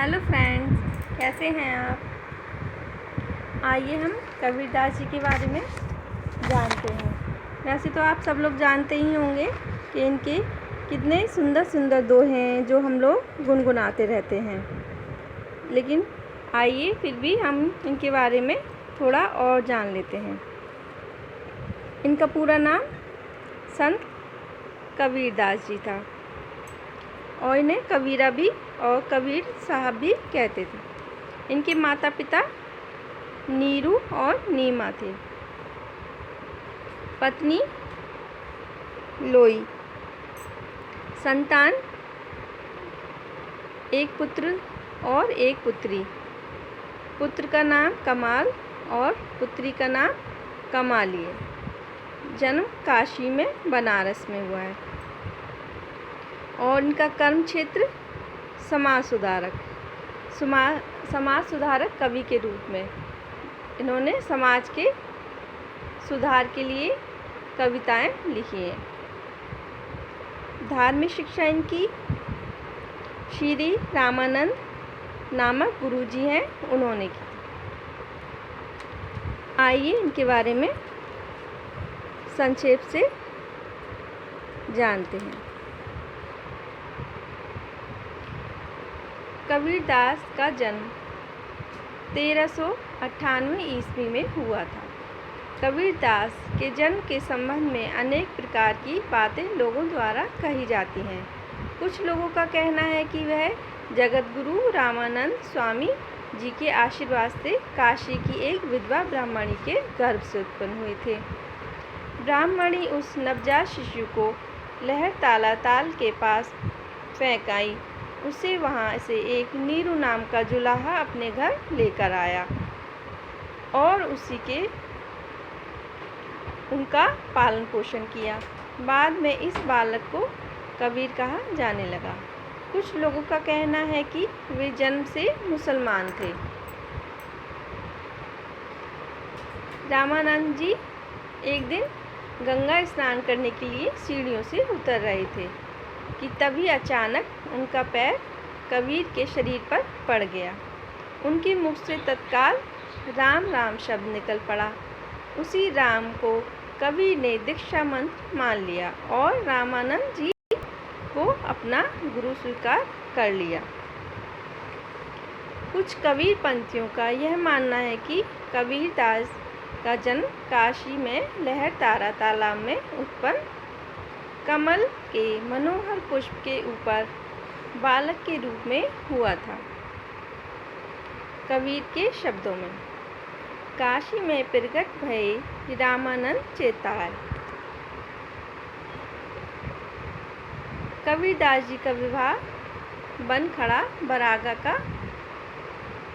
Hello friends, कैसे हैं आप। आइए हम कबीरदास जी के बारे में जानते हैं। वैसे तो आप सब लोग जानते ही होंगे कि इनके कितने सुंदर सुंदर दोहे हैं जो हम लोग गुनगुनाते रहते हैं, लेकिन आइए फिर भी हम इनके बारे में थोड़ा और जान लेते हैं। इनका पूरा नाम संत कबीरदास जी था और इन्हें कबीरा भी और कबीर साहब भी कहते थे। इनके माता पिता नीरू और नीमा थे। पत्नी लोई। संतान एक पुत्र और एक पुत्री। पुत्र का नाम कमाल और पुत्री का नाम कमाली है। जन्म काशी में बनारस में हुआ है और इनका कर्म क्षेत्र समाज सुधारक। समाज सुधारक कवि के रूप में इन्होंने समाज के सुधार के लिए कविताएं लिखी हैं। धार्मिक शिक्षा इनकी श्री रामानंद नामक गुरुजी हैं, उन्होंने की। आइए इनके बारे में संक्षेप से जानते हैं। कबीरदास का जन्म 1398 ईस्वी में हुआ था। कबीरदास के जन्म के संबंध में अनेक प्रकार की बातें लोगों द्वारा कही जाती हैं। कुछ लोगों का कहना है कि वह जगतगुरु रामानंद स्वामी जी के आशीर्वाद से काशी की एक विधवा ब्राह्मणी के गर्भ से उत्पन्न हुए थे। ब्राह्मणी उस नवजात शिशु को लहरताला ताल के पास फेंक आई। उसे वहाँ से एक नीरू नाम का जुलाहा अपने घर लेकर आया और उसी के उनका पालन पोषण किया। बाद में इस बालक को कबीर कहा जाने लगा। कुछ लोगों का कहना है कि वे जन्म से मुसलमान थे। रामानंद जी एक दिन गंगा स्नान करने के लिए सीढ़ियों से उतर रहे थे कि तभी अचानक उनका पैर कबीर के शरीर पर पड़ गया। उनके मुख से तत्काल राम राम शब्द निकल पड़ा। उसी राम को कबीर ने दीक्षा मंत्र मान लिया और रामानंद जी को अपना गुरु स्वीकार कर लिया। कुछ कबीर पंथियों का यह मानना है कि कबीरदास का जन्म काशी में लहरतारा तालाब में उत्पन्न कमल के मनोहर पुष्प के ऊपर बालक के रूप में हुआ था। कबीर के शब्दों में, काशी में प्रगट भये रामानंद चेतार। कबीरदास जी का विवाह बनखड़ा बरागा का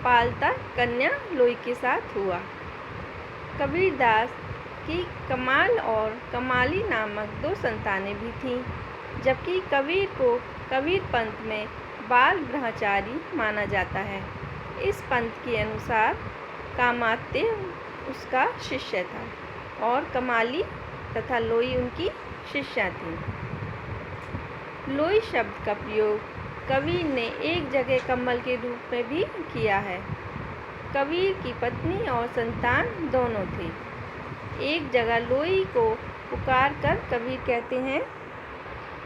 पालता कन्या लोई के साथ हुआ। कबीरदास की कमाल और कमाली नामक दो संतानें भी थीं, जबकि कबीर को कबीर पंथ में बाल ब्रह्मचारी माना जाता है। इस पंथ के अनुसार कामात्य उसका शिष्य था और कमाली तथा लोई उनकी शिष्या थी। लोई शब्द का प्रयोग कबीर ने एक जगह कमल के रूप में भी किया है। कबीर की पत्नी और संतान दोनों थे। एक जगह लोई को पुकार कर कबीर कहते हैं,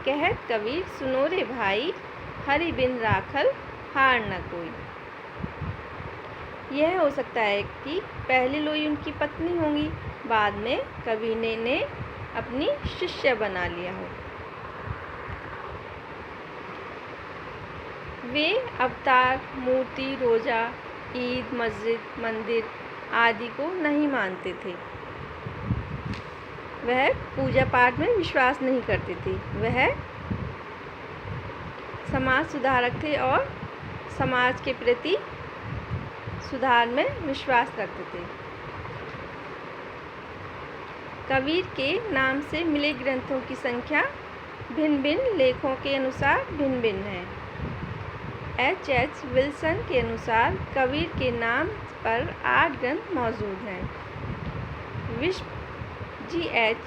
कहत कबीर सुनो रे भाई, हरि बिन राखल हार न कोई। यह हो सकता है कि पहले लोई उनकी पत्नी होंगी, बाद में कबीर ने अपनी शिष्य बना लिया हो। वे अवतार, मूर्ति, रोजा, ईद, मस्जिद, मंदिर आदि को नहीं मानते थे। वह पूजा पाठ में विश्वास नहीं करते थे। वह समाज सुधारक थे और समाज के प्रति सुधार में विश्वास रखते थे। कबीर के नाम से मिले ग्रंथों की संख्या भिन्न भिन्न लेखों के अनुसार भिन्न भिन्न है। H.H. विल्सन के अनुसार कबीर के नाम पर 8 ग्रंथ मौजूद हैं। विश्व G.H.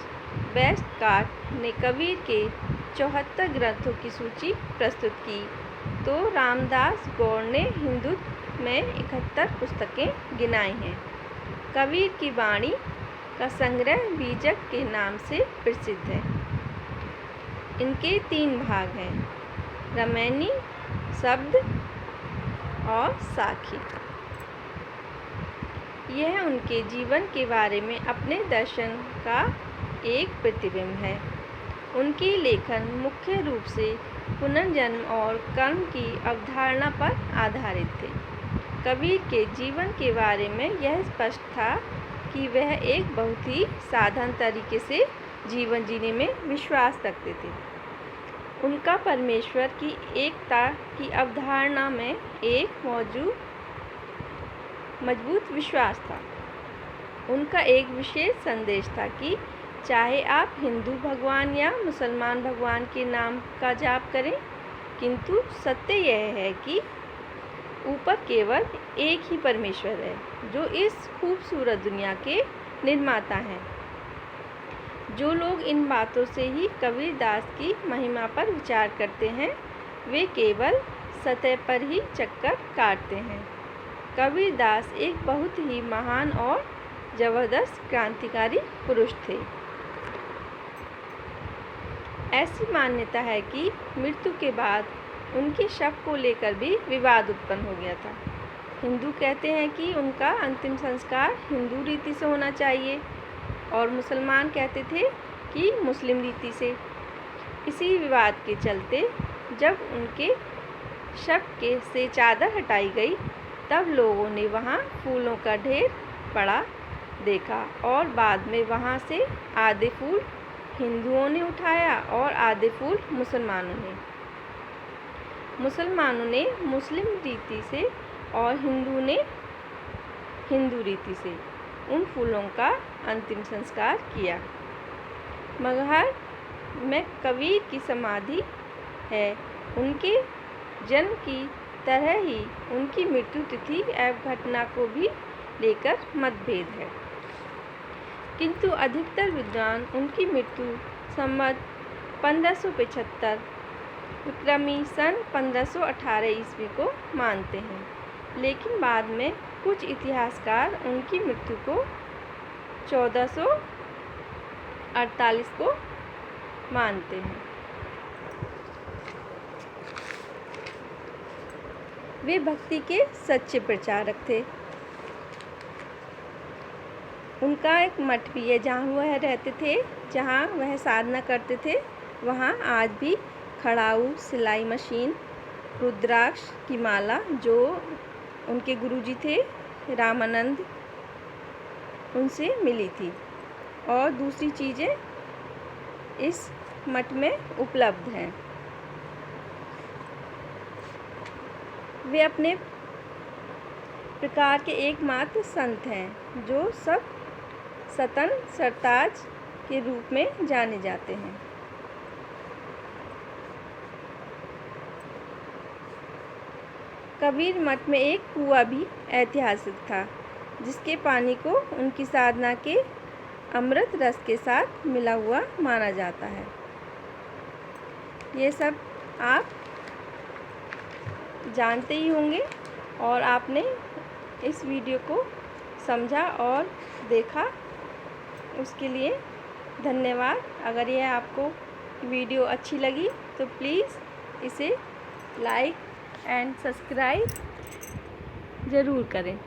वेस्टकाट ने कबीर के 74 ग्रंथों की सूची प्रस्तुत की। तो रामदास गौड़ ने हिंदुत्व में 71 पुस्तकें गिनाई हैं। कबीर की वाणी का संग्रह बीजक के नाम से प्रसिद्ध है। इनके 3 भाग हैं, रामायणी, शब्द और साखी। यह उनके जीवन के बारे में अपने दर्शन का एक प्रतिबिंब है। उनके लेखन मुख्य रूप से पुनर्जन्म और कर्म की अवधारणा पर आधारित थे। कबीर के जीवन के बारे में यह स्पष्ट था कि वह एक बहुत ही साधारण तरीके से जीवन जीने में विश्वास रखते थे। उनका परमेश्वर की एकता की अवधारणा में एक मजबूत विश्वास था। उनका एक विशेष संदेश था कि चाहे आप हिंदू भगवान या मुसलमान भगवान के नाम का जाप करें, किंतु सत्य यह है कि ऊपर केवल एक ही परमेश्वर है जो इस खूबसूरत दुनिया के निर्माता हैं। जो लोग इन बातों से ही कबीरदास की महिमा पर विचार करते हैं, वे केवल सतह पर ही चक्कर काटते हैं। कबीरदास एक बहुत ही महान और जबरदस्त क्रांतिकारी पुरुष थे। ऐसी मान्यता है कि मृत्यु के बाद उनके शव को लेकर भी विवाद उत्पन्न हो गया था। हिंदू कहते हैं कि उनका अंतिम संस्कार हिंदू रीति से होना चाहिए और मुसलमान कहते थे कि मुस्लिम रीति से। इसी विवाद के चलते जब उनके शव से चादर हटाई गई, तब लोगों ने वहां फूलों का ढेर पड़ा देखा और बाद में वहां से आधे फूल हिंदुओं ने उठाया और आधे फूल मुसलमानों ने मुस्लिम रीति से और हिंदू ने हिंदू रीति से उन फूलों का अंतिम संस्कार किया। मगहर में कबीर की समाधि है। उनके जन्म की तरह ही उनकी मृत्यु तिथि एवं घटना को भी लेकर मतभेद है, किंतु अधिकतर विद्वान उनकी मृत्यु संवत 1575 विक्रमी सन 1518 ईस्वी को मानते हैं, लेकिन बाद में कुछ इतिहासकार उनकी मृत्यु को 1448 को मानते हैं। वे भक्ति के सच्चे प्रचारक थे। उनका एक मठ भी है जहाँ वह रहते थे, जहाँ वह साधना करते थे। वहाँ आज भी खड़ाऊ, सिलाई मशीन, रुद्राक्ष की माला जो उनके गुरुजी थे रामानंद, उनसे मिली थी, और दूसरी चीज़ें इस मठ में उपलब्ध हैं। वे अपने प्रकार के एकमात्र संत हैं जो सब सतन सरताज के रूप में जाने जाते हैं। कबीर मठ में एक कुआं भी ऐतिहासिक था, जिसके पानी को उनकी साधना के अमृत रस के साथ मिला हुआ माना जाता है। ये सब आप जानते ही होंगे और आपने इस वीडियो को समझा और देखा, उसके लिए धन्यवाद। अगर यह आपको वीडियो अच्छी लगी तो प्लीज़ इसे लाइक एंड सब्सक्राइब ज़रूर करें।